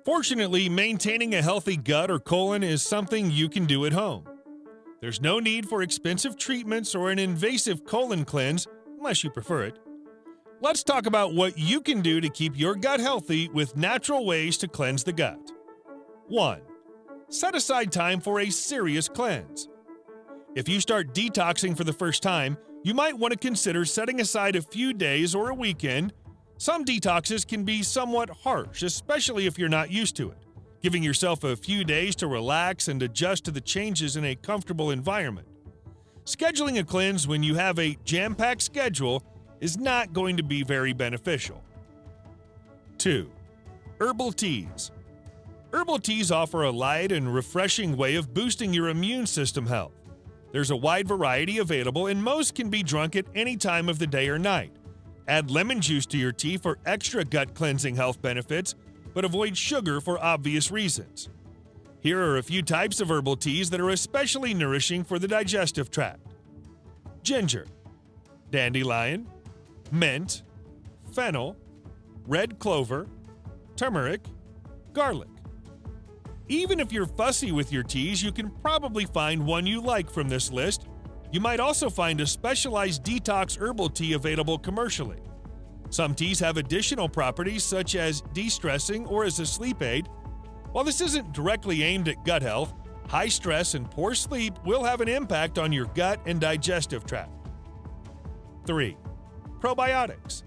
Fortunately, maintaining a healthy gut or colon is something you can do at home. There's no need for expensive treatments or an invasive colon cleanse unless you prefer it. Let's talk about what you can do to keep your gut healthy with natural ways to cleanse the gut. 1. Set aside time for a serious cleanse. If you start detoxing for the first time, you might want to consider setting aside a few days or a weekend. Some detoxes can be somewhat harsh, especially if you're not used to it. Giving yourself a few days to relax and adjust to the changes in a comfortable environment. Scheduling a cleanse when you have a jam-packed schedule is not going to be very beneficial. 2. Herbal Teas. Herbal teas offer a light and refreshing way of boosting your immune system health. There's a wide variety available and most can be drunk at any time of the day or night. Add lemon juice to your tea for extra gut cleansing health benefits, but avoid sugar for obvious reasons. Here are a few types of herbal teas that are especially nourishing for the digestive tract. Ginger, dandelion, mint, fennel, red clover, turmeric, garlic. Even if you're fussy with your teas, you can probably find one you like from this list. You might also find a specialized detox herbal tea available commercially. Some teas have additional properties such as de-stressing or as a sleep aid. While this isn't directly aimed at gut health, high stress and poor sleep will have an impact on your gut and digestive tract. 3. Probiotics.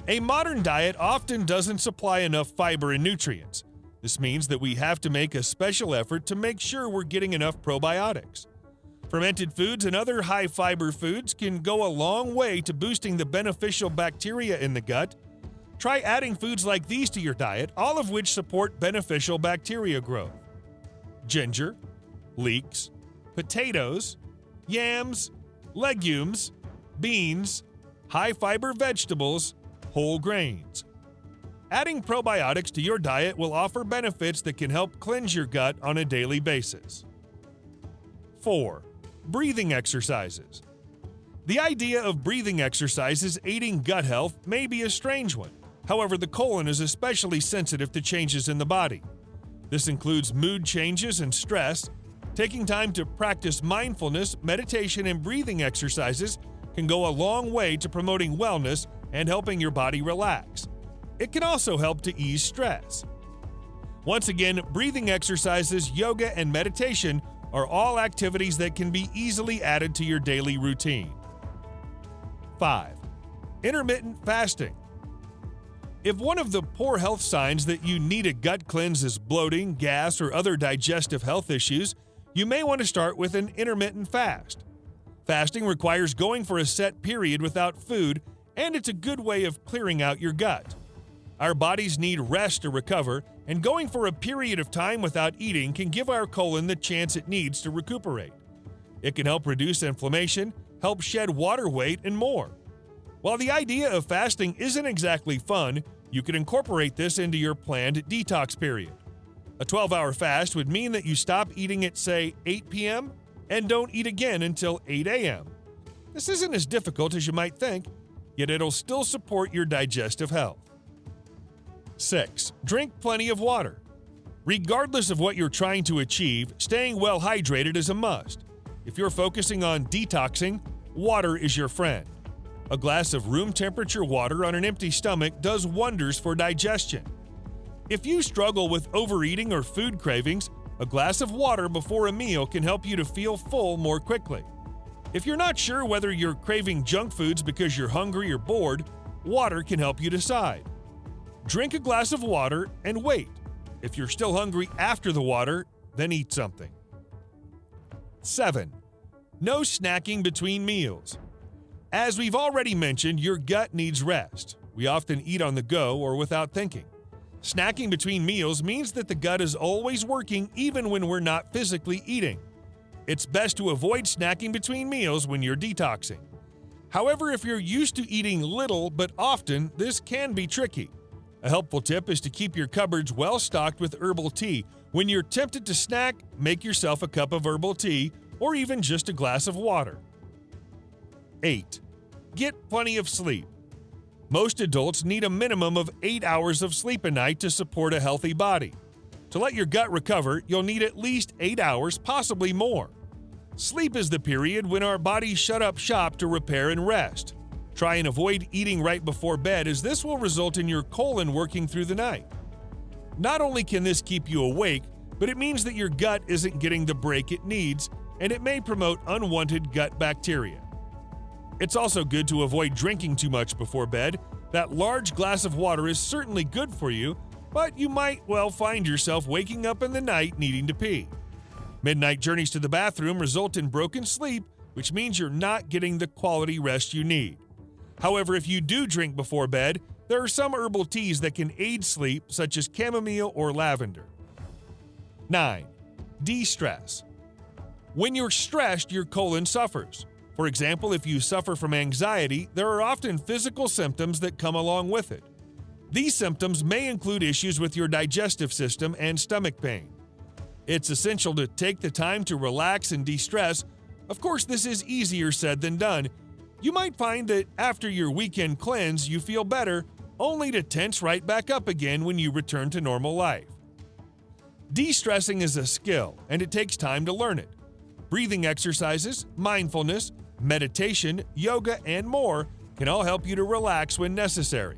A modern diet often doesn't supply enough fiber and nutrients. This means that we have to make a special effort to make sure we're getting enough probiotics. Fermented foods and other high-fiber foods can go a long way to boosting the beneficial bacteria in the gut. Try adding foods like these to your diet, all of which support beneficial bacteria growth. Ginger, leeks, potatoes, yams, legumes, beans, high-fiber vegetables, whole grains. Adding probiotics to your diet will offer benefits that can help cleanse your gut on a daily basis. 4. Breathing exercises. The idea of breathing exercises aiding gut health may be a strange one. However, the colon is especially sensitive to changes in the body. This includes mood changes and stress. Taking time to practice mindfulness, meditation, and breathing exercises can go a long way to promoting wellness and helping your body relax. It can also help to ease stress. Once again, breathing exercises, yoga, and meditation are all activities that can be easily added to your daily routine. 5. Intermittent fasting. If one of the poor health signs that you need a gut cleanse is bloating, gas, or other digestive health issues, you may want to start with an intermittent fast. Fasting requires going for a set period without food, and it's a good way of clearing out your gut. Our bodies need rest to recover, and going for a period of time without eating can give our colon the chance it needs to recuperate. It can help reduce inflammation, help shed water weight, and more. While the idea of fasting isn't exactly fun, you can incorporate this into your planned detox period. A 12-hour fast would mean that you stop eating at, say, 8 p.m. and don't eat again until 8 a.m. This isn't as difficult as you might think, yet it'll still support your digestive health. 6. Drink plenty of water. Regardless of what you're trying to achieve, staying well hydrated is a must. If you're focusing on detoxing, water is your friend. A glass of room temperature water on an empty stomach does wonders for digestion. If you struggle with overeating or food cravings, a glass of water before a meal can help you to feel full more quickly. If you're not sure whether you're craving junk foods because you're hungry or bored, water can help you decide. Drink a glass of water and wait. If you're still hungry after the water, then eat something. 7. No snacking between meals. As we've already mentioned, your gut needs rest. We often eat on the go or without thinking. Snacking between meals means that the gut is always working even when we're not physically eating. It's best to avoid snacking between meals when you're detoxing. However, if you're used to eating little but often, this can be tricky. A helpful tip is to keep your cupboards well stocked with herbal tea. When you're tempted to snack, make yourself a cup of herbal tea or even just a glass of water. 8. Get plenty of sleep. Most adults need a minimum of 8 hours of sleep a night to support a healthy body. To let your gut recover, you'll need at least 8 hours, possibly more. Sleep is the period when our bodies shut up shop to repair and rest. Try and avoid eating right before bed, as this will result in your colon working through the night. Not only can this keep you awake, but it means that your gut isn't getting the break it needs, and it may promote unwanted gut bacteria. It's also good to avoid drinking too much before bed. That large glass of water is certainly good for you, but you might well find yourself waking up in the night needing to pee. Midnight journeys to the bathroom result in broken sleep, which means you're not getting the quality rest you need. However, if you do drink before bed, there are some herbal teas that can aid sleep, such as chamomile or lavender. 9. Destress. When you're stressed, your colon suffers. For example, if you suffer from anxiety, there are often physical symptoms that come along with it. These symptoms may include issues with your digestive system and stomach pain. It's essential to take the time to relax and de-stress. Of course, this is easier said than done. You might find that after your weekend cleanse, you feel better, only to tense right back up again when you return to normal life. De-stressing is a skill, and it takes time to learn it. Breathing exercises, mindfulness, meditation, yoga, and more can all help you to relax when necessary.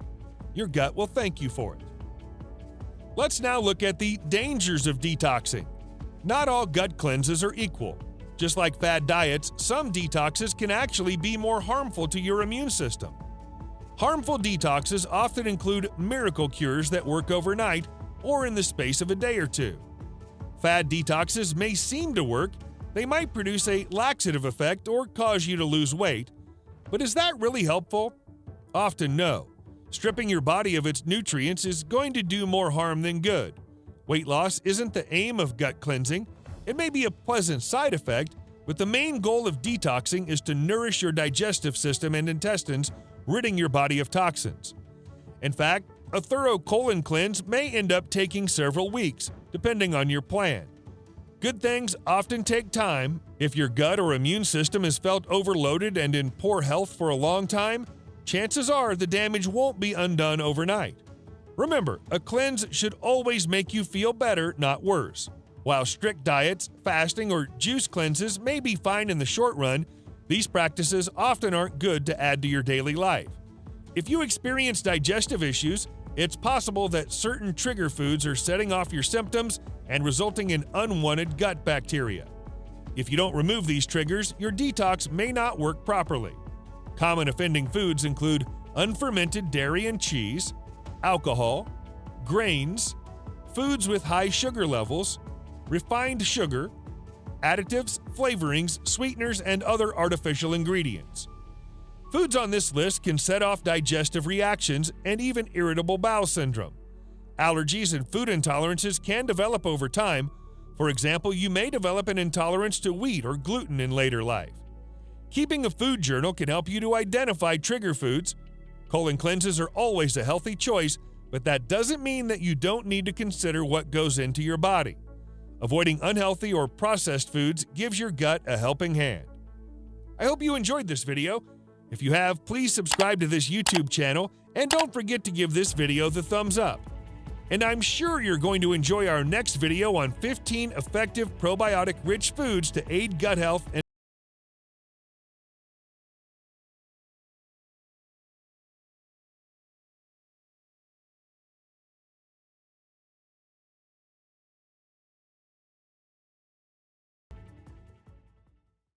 Your gut will thank you for it. Let's now look at the dangers of detoxing. Not all gut cleanses are equal. Just like fad diets, some detoxes can actually be more harmful to your immune system. Harmful detoxes often include miracle cures that work overnight or in the space of a day or two. Fad detoxes may seem to work. They might produce a laxative effect or cause you to lose weight. But is that really helpful? Often no. Stripping your body of its nutrients is going to do more harm than good. Weight loss isn't the aim of gut cleansing. It may be a pleasant side effect, but the main goal of detoxing is to nourish your digestive system and intestines, ridding your body of toxins. In fact, a thorough colon cleanse may end up taking several weeks, depending on your plan. Good things often take time. If your gut or immune system has felt overloaded and in poor health for a long time, chances are the damage won't be undone overnight. Remember, a cleanse should always make you feel better, not worse. While strict diets, fasting, or juice cleanses may be fine in the short run, these practices often aren't good to add to your daily life. If you experience digestive issues, it's possible that certain trigger foods are setting off your symptoms and resulting in unwanted gut bacteria. If you don't remove these triggers, your detox may not work properly. Common offending foods include unfermented dairy and cheese, alcohol, grains, foods with high sugar levels, refined sugar, additives, flavorings, sweeteners, and other artificial ingredients. Foods on this list can set off digestive reactions and even irritable bowel syndrome. Allergies and food intolerances can develop over time. For example, you may develop an intolerance to wheat or gluten in later life. Keeping a food journal can help you to identify trigger foods. Colon cleanses are always a healthy choice, but that doesn't mean that you don't need to consider what goes into your body. Avoiding unhealthy or processed foods gives your gut a helping hand. I hope you enjoyed this video. If you have, please subscribe to this YouTube channel and don't forget to give this video the thumbs up. And I'm sure you're going to enjoy our next video on 15 effective probiotic-rich foods to aid gut health and